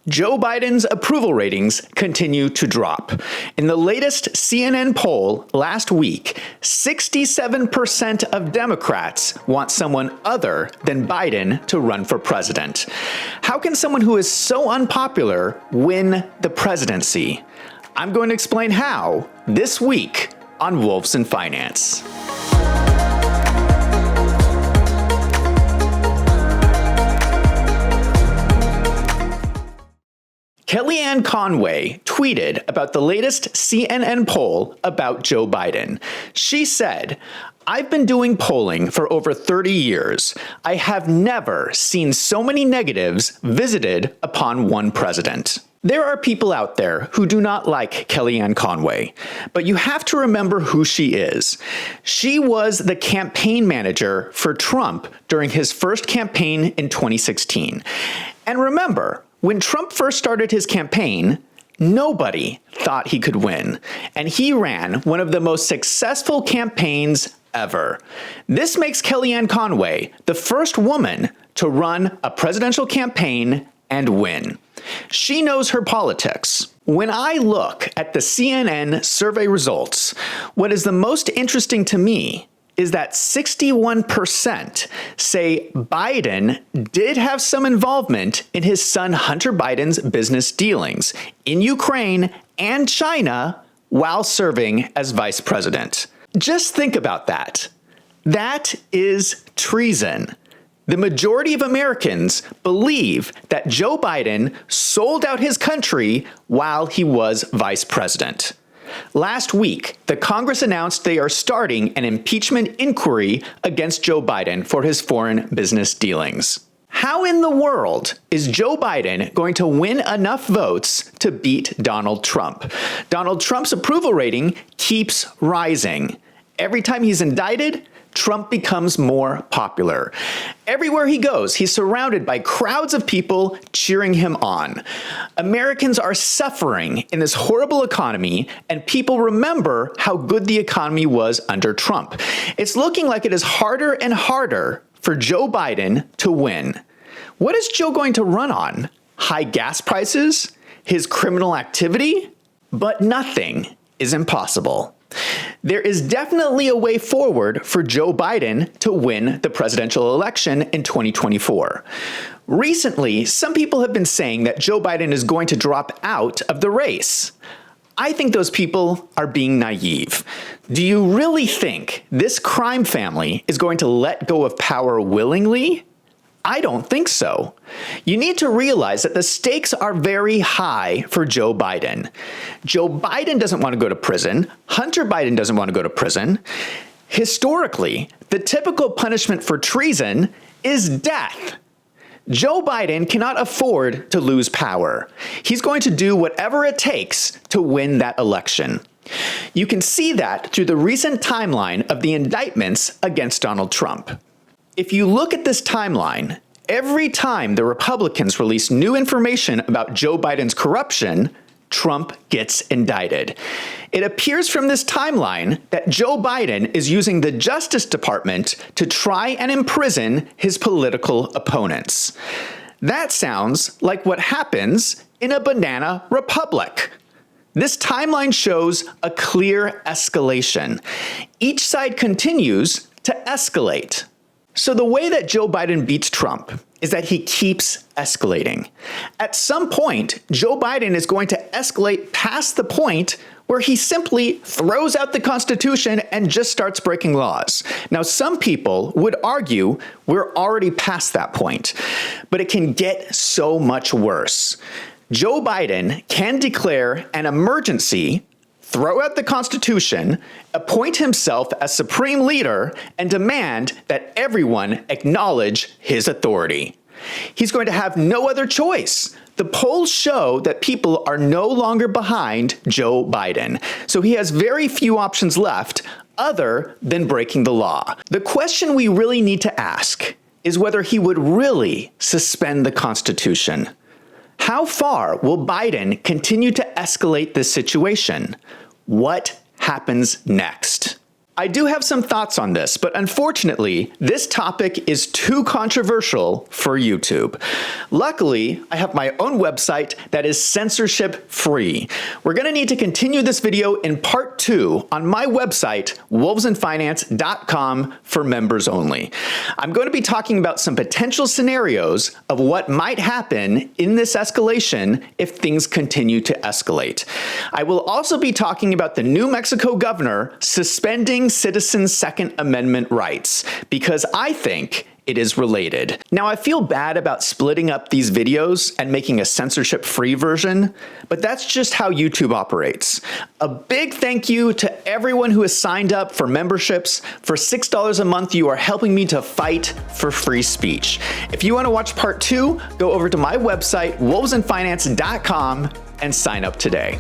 Joe Biden's approval ratings continue to drop. In the latest CNN poll last week, 67% of Democrats want someone other than Biden to run for president. How can someone who is so unpopular win the presidency? I'm going to explain how this week on Wolves in Finance. Kellyanne Conway tweeted about the latest CNN poll about Joe Biden. She said, "I've been doing polling for over 30 years. I have never seen so many negatives visited upon one president." There are people out there who do not like Kellyanne Conway, but you have to remember who she is. She was the campaign manager for Trump during his first campaign in 2016. And remember, when Trump first started his campaign, nobody thought he could win, and he ran one of the most successful campaigns ever. This makes Kellyanne Conway the first woman to run a presidential campaign and win. She knows her politics. When I look at the CNN survey results, what is the most interesting to me is that 61% say Biden did have some involvement in his son Hunter Biden's business dealings in Ukraine and China while serving as vice president. Just think about that. That is treason. The majority of Americans believe that Joe Biden sold out his country while he was vice president. Last week, the Congress announced they are starting an impeachment inquiry against Joe Biden for his foreign business dealings. How in the world is Joe Biden going to win enough votes to beat Donald Trump? Donald Trump's approval rating keeps rising. Every time he's indicted, Trump becomes more popular. Everywhere he goes, he's surrounded by crowds of people cheering him on. Americans are suffering in this horrible economy, and people remember how good the economy was under Trump. It's looking like it is harder and harder for Joe Biden to win. What is Joe going to run on? High gas prices? His criminal activity? But nothing is impossible. There is definitely a way forward for Joe Biden to win the presidential election in 2024. Recently, some people have been saying that Joe Biden is going to drop out of the race. I think those people are being naive. Do you really think this crime family is going to let go of power willingly? I don't think so. You need to realize that the stakes are very high for Joe Biden. Joe Biden doesn't want to go to prison. Hunter Biden doesn't want to go to prison. Historically, the typical punishment for treason is death. Joe Biden cannot afford to lose power. He's going to do whatever it takes to win that election. You can see that through the recent timeline of the indictments against Donald Trump. If you look at this timeline, every time the Republicans release new information about Joe Biden's corruption, Trump gets indicted. It appears from this timeline that Joe Biden is using the Justice Department to try and imprison his political opponents. That sounds like what happens in a banana republic. This timeline shows a clear escalation. Each side continues to escalate. So the way that Joe Biden beats Trump is that he keeps escalating. At some point, Joe Biden is going to escalate past the point where he simply throws out the Constitution and just starts breaking laws. Now, some people would argue we're already past that point, but it can get so much worse. Joe Biden can declare an emergency, throw out the Constitution, appoint himself as supreme leader, and demand that everyone acknowledge his authority. He's going to have no other choice. The polls show that people are no longer behind Joe Biden, so he has very few options left other than breaking the law. The question we really need to ask is whether he would really suspend the Constitution. How far will Biden continue to escalate this situation? What happens next? I do have some thoughts on this, but unfortunately, this topic is too controversial for YouTube. Luckily, I have my own website that is censorship-free. We're going to need to continue this video in part 2 on my website, wolvesandfinance.com, for members only. I'm going to be talking about some potential scenarios of what might happen in this escalation if things continue to escalate. I will also be talking about the New Mexico governor suspending citizens' Second Amendment rights, because I think it is related. Now, I feel bad about splitting up these videos and making a censorship-free version, but that's just how YouTube operates. A big thank you to everyone who has signed up for memberships. For $6 a month, you are helping me to fight for free speech. If you want to watch part 2, go over to my website, wolvesandfinance.com, and sign up today.